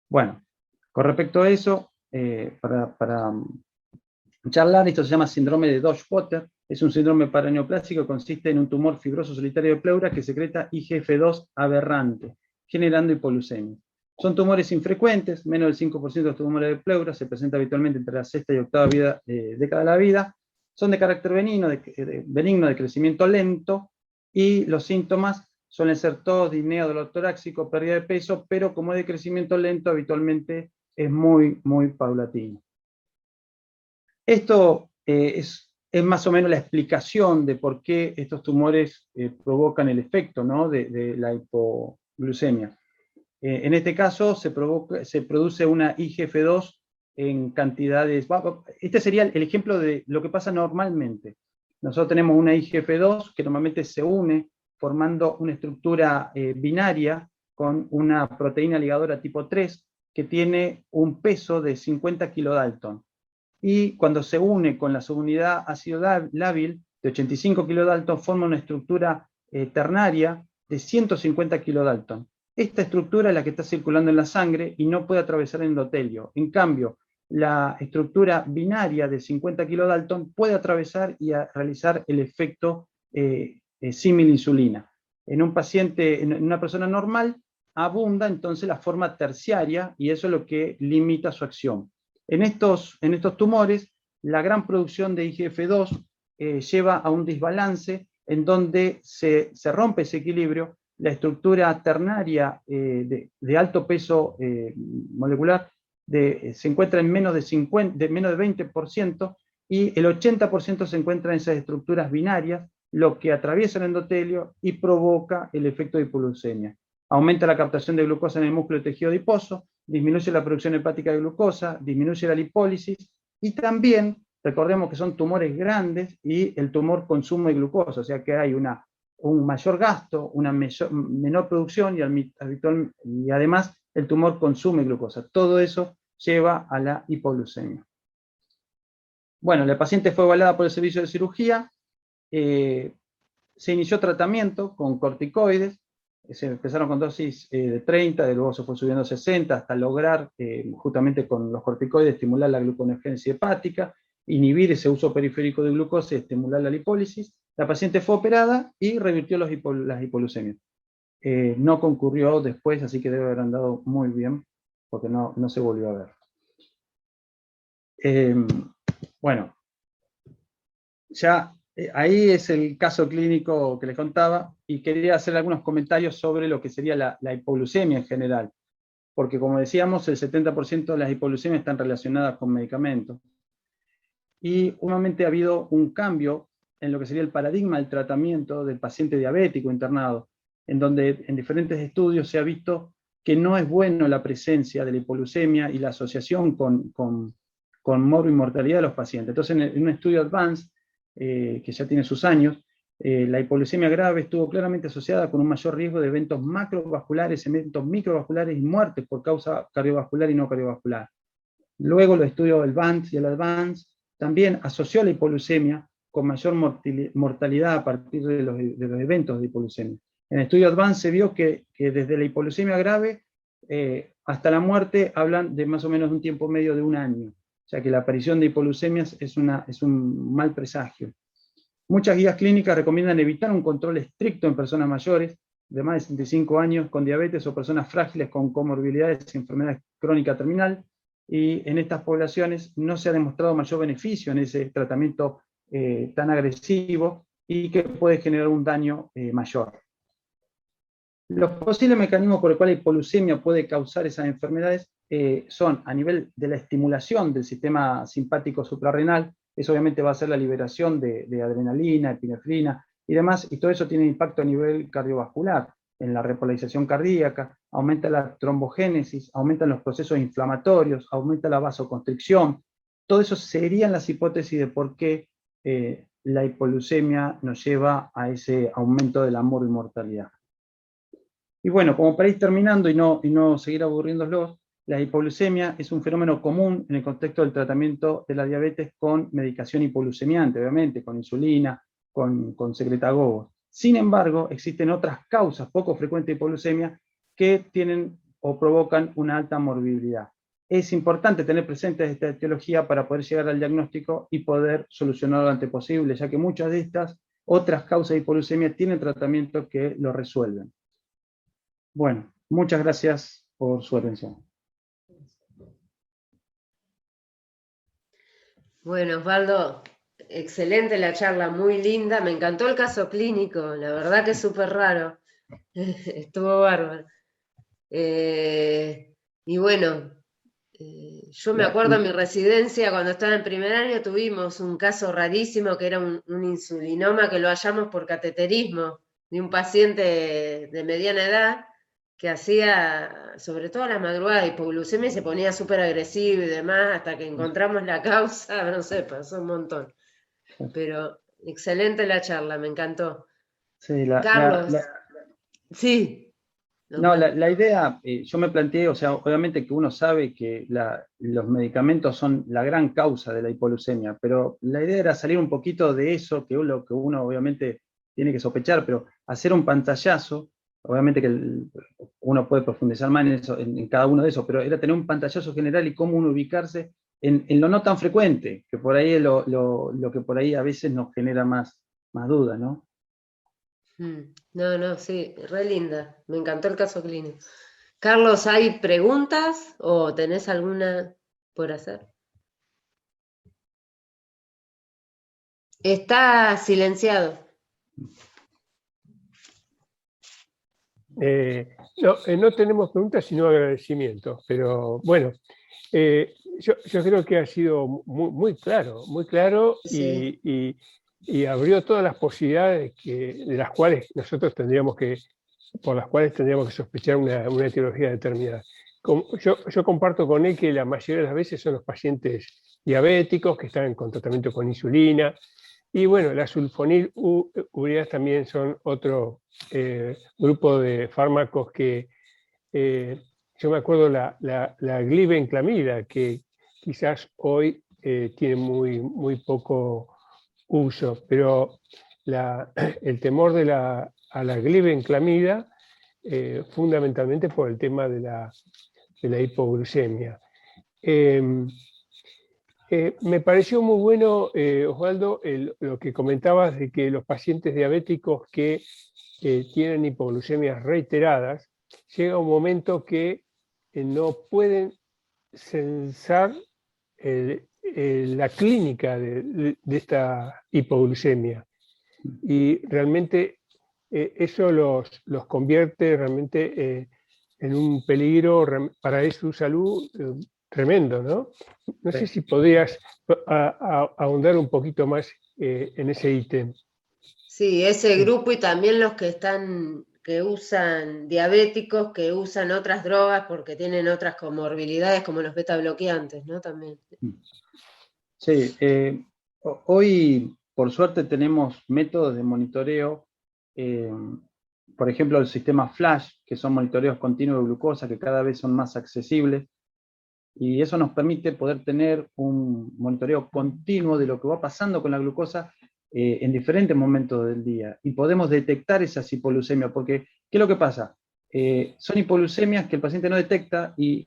Bueno, con respecto a eso, para charlar, esto se llama síndrome de Dodge-Potter. Es un síndrome paraneoplásico que consiste en un tumor fibroso solitario de pleura que secreta IGF-2 aberrante, generando hipoglucemia. Son tumores infrecuentes, menos del 5% de los tumores de pleura, se presenta habitualmente entre la sexta y octava década de la vida. Son de carácter benigno, de crecimiento lento, y los síntomas suelen ser tos, disnea, dolor torácico, pérdida de peso, pero como es de crecimiento lento, habitualmente es muy, muy paulatino. Esto es más o menos la explicación de por qué estos tumores provocan el efecto, ¿no?, de la hipoglucemia. En este caso se produce una IGF-2 en cantidades. Este sería el ejemplo de lo que pasa normalmente. Nosotros tenemos una IGF-2 que normalmente se une formando una estructura binaria con una proteína ligadora tipo 3 que tiene un peso de 50 kilodalton. Y cuando se une con la subunidad ácido lábil de 85 kilodalton, forma una estructura ternaria de 150 kilodalton. Esta estructura es la que está circulando en la sangre y no puede atravesar el endotelio. En cambio, la estructura binaria de 50 kilodalton puede atravesar y realizar el efecto símil insulina. En un paciente, en una persona normal, abunda entonces la forma terciaria y eso es lo que limita su acción. En estos tumores, la gran producción de IGF-2 lleva a un desbalance en donde se rompe ese equilibrio. La estructura ternaria de alto peso molecular se encuentra en menos de 20%, y el 80% se encuentra en esas estructuras binarias, lo que atraviesa el endotelio y provoca el efecto de hipoglucemia. Aumenta la captación de glucosa en el músculo y tejido adiposo, disminuye la producción hepática de glucosa, disminuye la lipólisis, y también, recordemos que son tumores grandes y el tumor consume glucosa, o sea que hay un mayor gasto, una menor producción y además el tumor consume glucosa. Todo eso lleva a la hipoglucemia. Bueno, la paciente fue evaluada por el servicio de cirugía, se inició tratamiento con corticoides, se empezaron con dosis de 30, luego se fue subiendo a 60, hasta lograr, justamente con los corticoides, estimular la gluconeogénesis hepática, inhibir ese uso periférico de glucosa y estimular la lipólisis. La paciente fue operada y revirtió las hipoglucemias. No concurrió después, así que debe haber andado muy bien, porque no se volvió a ver. Bueno, ya ahí es el caso clínico que les contaba, y quería hacer algunos comentarios sobre lo que sería la hipoglucemia en general, porque como decíamos, el 70% de las hipoglucemias están relacionadas con medicamentos. Y últimamente ha habido un cambio en lo que sería el paradigma del tratamiento del paciente diabético internado, en donde en diferentes estudios se ha visto que no es bueno la presencia de la hipoglucemia y la asociación con morbimortalidad de los pacientes. Entonces, en un estudio Advance, que ya tiene sus años, la hipoglucemia grave estuvo claramente asociada con un mayor riesgo de eventos macrovasculares, eventos microvasculares y muertes por causa cardiovascular y no cardiovascular. Luego los estudios del Advance y el Advance también asoció la hipoglucemia con mayor mortalidad a partir de los eventos de hipoglucemia. En el estudio Advance se vio que desde la hipoglucemia grave hasta la muerte hablan de más o menos un tiempo medio de un año. O sea que la aparición de hipoglucemias es un mal presagio. Muchas guías clínicas recomiendan evitar un control estricto en personas mayores de más de 65 años con diabetes o personas frágiles con comorbilidades y enfermedades crónicas terminal, y en estas poblaciones no se ha demostrado mayor beneficio en ese tratamiento tan agresivo y que puede generar un daño mayor. Los posibles mecanismos por el cual la hipoglucemia puede causar esas enfermedades son a nivel de la estimulación del sistema simpático suprarrenal. Eso obviamente va a ser la liberación de adrenalina, epinefrina y demás, y todo eso tiene impacto a nivel cardiovascular, en la repolarización cardíaca, aumenta la trombogénesis, aumentan los procesos inflamatorios, aumenta la vasoconstricción. Todo eso serían las hipótesis de por qué la hipoglucemia nos lleva a ese aumento de la morbimortalidad. Y bueno, como para ir terminando y no seguir aburriéndolos, la hipoglucemia es un fenómeno común en el contexto del tratamiento de la diabetes con medicación hipoglucemiante, obviamente, con insulina, con secretagogos. Sin embargo, existen otras causas poco frecuentes de hipoglucemia que tienen o provocan una alta morbilidad. Es importante tener presente esta etiología para poder llegar al diagnóstico y poder solucionarlo lo antes posible, ya que muchas de estas otras causas de hipoglucemia tienen tratamientos que lo resuelven. Bueno, muchas gracias por su atención. Bueno, Osvaldo, excelente la charla, muy linda. Me encantó el caso clínico, la verdad que es súper raro. Estuvo bárbaro. Y bueno, yo me acuerdo en mi residencia, cuando estaba en primer año, tuvimos un caso rarísimo que era un insulinoma que lo hallamos por cateterismo de un paciente de mediana edad que hacía, sobre todo a las madrugadas, hipoglucemia y se ponía súper agresivo y demás, hasta que encontramos la causa, no sé, pasó un montón. Pero excelente la charla, me encantó. Sí, Carlos, sí. No, la idea, yo me planteé, o sea, obviamente que uno sabe que los medicamentos son la gran causa de la hipoglucemia, pero la idea era salir un poquito de eso, que lo que uno obviamente tiene que sospechar, pero hacer un pantallazo, obviamente que uno puede profundizar más en eso, en cada uno de esos, pero era tener un pantallazo general y cómo uno ubicarse en lo no tan frecuente, que por ahí es lo que por ahí a veces nos genera más dudas, ¿no? No, sí, re linda. Me encantó el caso clínico. Carlos, ¿hay preguntas o tenés alguna por hacer? Está silenciado. No tenemos preguntas, sino agradecimientos, pero bueno, yo creo que ha sido muy claro Sí. y abrió todas las posibilidades de las cuales nosotros por las cuales tendríamos que sospechar una etiología determinada. Yo comparto con él que la mayoría de las veces son los pacientes diabéticos que están con tratamiento con insulina, y bueno, la sulfonilureas también son otro grupo de fármacos que yo me acuerdo la glibenclamida, que quizás hoy tiene muy poco uso, pero el temor a la glibenclamida fundamentalmente por el tema de la hipoglucemia. Me pareció muy bueno, Osvaldo, lo que comentabas de que los pacientes diabéticos que tienen hipoglucemias reiteradas, llega un momento que no pueden censar la clínica de esta hipoglucemia. Y realmente eso los convierte realmente en un peligro para su salud tremendo, ¿no? No sé si podrías ahondar un poquito más en ese ítem. Sí, ese grupo y también los que usan diabéticos, que usan otras drogas porque tienen otras comorbilidades como los beta bloqueantes, ¿no? También. Sí, hoy por suerte tenemos métodos de monitoreo, por ejemplo el sistema Flash, que son monitoreos continuos de glucosa que cada vez son más accesibles, y eso nos permite poder tener un monitoreo continuo de lo que va pasando con la glucosa en diferentes momentos del día, y podemos detectar esas hipoglucemias, porque ¿qué es lo que pasa? Son hipoglucemias que el paciente no detecta y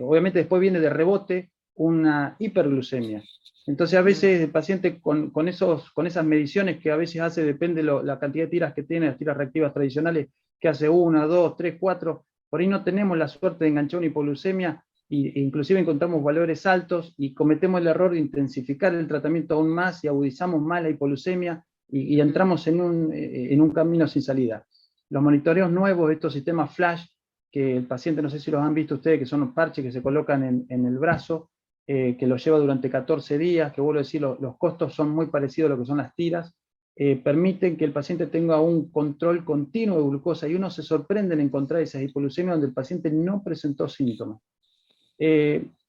obviamente después viene de rebote una hiperglucemia. Entonces a veces el paciente con esas mediciones que a veces hace, depende la cantidad de tiras que tiene, las tiras reactivas tradicionales, que hace 1, 2, 3, 4, por ahí no tenemos la suerte de enganchar una hipoglucemia, e inclusive encontramos valores altos y cometemos el error de intensificar el tratamiento aún más y agudizamos más la hipoglucemia y entramos en un camino sin salida. Los monitoreos nuevos de estos sistemas Flash, que el paciente, no sé si los han visto ustedes, que son los parches que se colocan en el brazo, que los lleva durante 14 días, que vuelvo a decir, los costos son muy parecidos a lo que son las tiras, permiten que el paciente tenga un control continuo de glucosa, y uno se sorprende en encontrar esas hipoglucemias donde el paciente no presentó síntomas.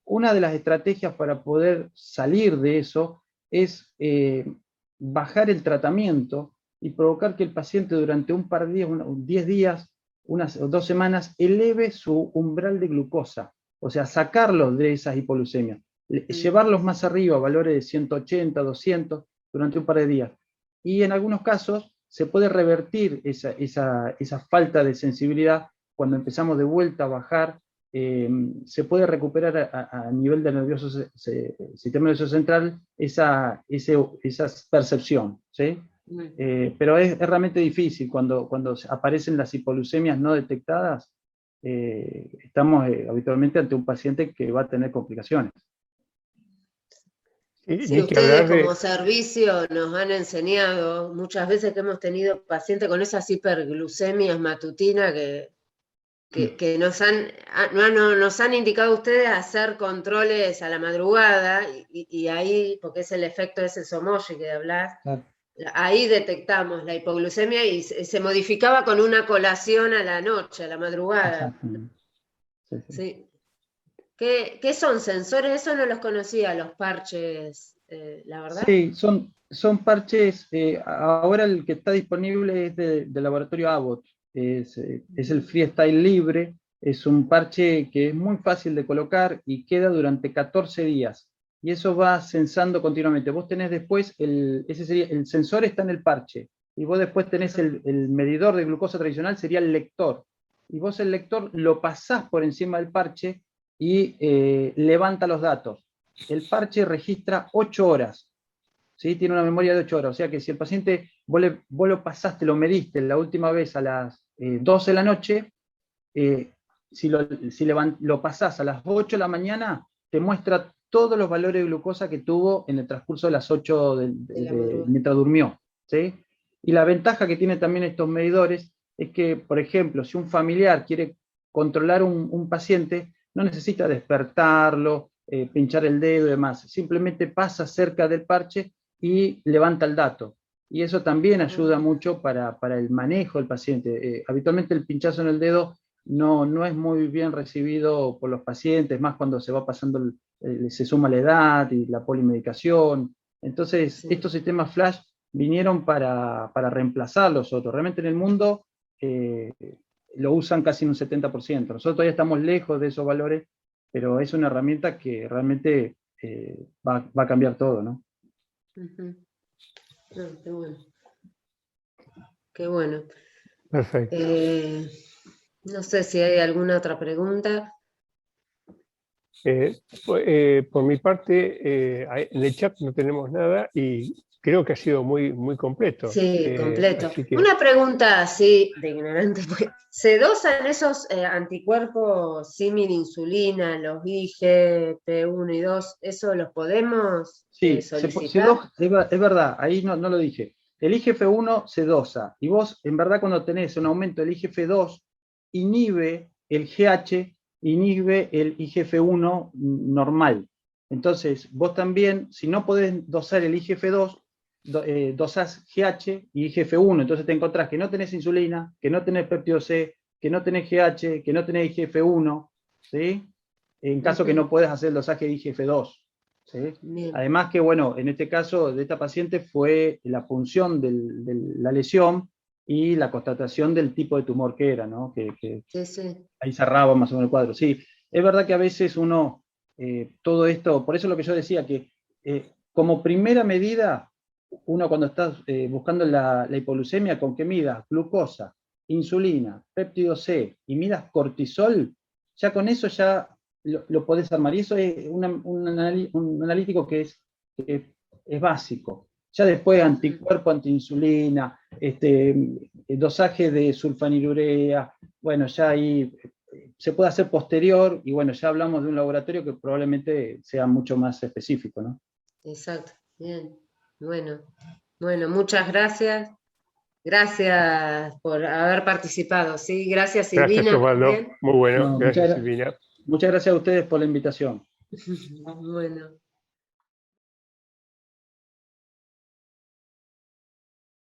Una de las estrategias para poder salir de eso es bajar el tratamiento y provocar que el paciente durante un par de días, 10 días, unas 2 semanas, eleve su umbral de glucosa, o sea, sacarlos de esas hipoglucemias, llevarlos más arriba, a valores de 180, 200, durante un par de días. Y en algunos casos se puede revertir esa falta de sensibilidad cuando empezamos de vuelta a bajar, se puede recuperar a nivel del sistema nervioso central esa percepción, ¿sí? Pero es realmente difícil cuando aparecen las hipoglucemias no detectadas. Estamos habitualmente ante un paciente que va a tener complicaciones. Sí, ustedes como servicio nos han enseñado muchas veces que hemos tenido pacientes con esas hiperglucemias matutinas que nos han indicado ustedes hacer controles a la madrugada y ahí, porque es el efecto ese somoshi que hablas, claro. Ahí detectamos la hipoglucemia y se modificaba con una colación a la noche, a la madrugada. Sí. ¿Qué son sensores? Eso no los conocía, los parches, la verdad. Sí, son parches. Ahora el que está disponible es del laboratorio Abbott. Es el Freestyle Libre. Es un parche que es muy fácil de colocar y queda durante 14 días. Y eso va sensando continuamente. Vos tenés después, el sensor está en el parche. Y vos después tenés el medidor de glucosa tradicional, sería el lector. Y vos el lector lo pasás por encima del parche y levanta los datos. El parche registra 8 horas, ¿sí? Tiene una memoria de 8 horas, o sea que si el paciente, vos lo pasaste, lo mediste la última vez a las 12 de la noche, si lo pasás a las 8 de la mañana, te muestra todos los valores de glucosa que tuvo en el transcurso de las 8 mientras durmió, ¿sí? Y la ventaja que tiene también estos medidores es que, por ejemplo, si un familiar quiere controlar un paciente, no necesita despertarlo, pinchar el dedo y demás, simplemente pasa cerca del parche y levanta el dato. Y eso también ayuda mucho para el manejo del paciente. Habitualmente el pinchazo en el dedo no es muy bien recibido por los pacientes, más cuando se va pasando, se suma la edad y la polimedicación. Entonces, sí, estos sistemas flash vinieron para reemplazar los otros. Realmente en el mundo lo usan casi en un 70%. Nosotros todavía estamos lejos de esos valores, pero es una herramienta que realmente va a cambiar todo, ¿no? Qué bueno. Qué bueno. Perfecto. No sé si hay alguna otra pregunta. Por mi parte, en el chat no tenemos nada y creo que ha sido muy, muy completo. Sí, completo. Una pregunta así de ignorante. ¿Se dosan esos anticuerpos símil insulina, los IgF1 y 2? ¿Eso los podemos solicitar? Es verdad, ahí no lo dije. El IgF1 se dosa y vos, en verdad, cuando tenés un aumento del IgF2, inhibe el GH, inhibe el IgF1 normal. Entonces, vos también, si no podés dosar el IgF2, dosás GH y IgF1, entonces te encontrás que no tenés insulina, que no tenés péptido C, que no tenés GH, que no tenés IgF1, ¿sí? En caso que no puedas hacer el dosaje de IgF2, ¿sí? Además que, bueno, en este caso de esta paciente fue la punción de la lesión y la constatación del tipo de tumor que era, ¿no? Sí. Ahí cerraba más o menos el cuadro. Sí, es verdad que a veces uno, todo esto, por eso es lo que yo decía, que como primera medida, uno cuando está buscando la hipoglucemia, con que midas glucosa, insulina, péptido C y midas cortisol, ya con eso ya lo podés armar. Y eso es un analítico que es básico. Ya después anticuerpo, antiinsulina, dosaje de sulfanilurea, bueno, ya ahí se puede hacer posterior, y bueno, ya hablamos de un laboratorio que probablemente sea mucho más específico, ¿no? Exacto, bien. Bueno, muchas gracias. Gracias por haber participado, ¿sí? Gracias, Silvina. Gracias, Osvaldo. Muy bueno, gracias, Silvina. Muchas gracias a ustedes por la invitación. Bueno.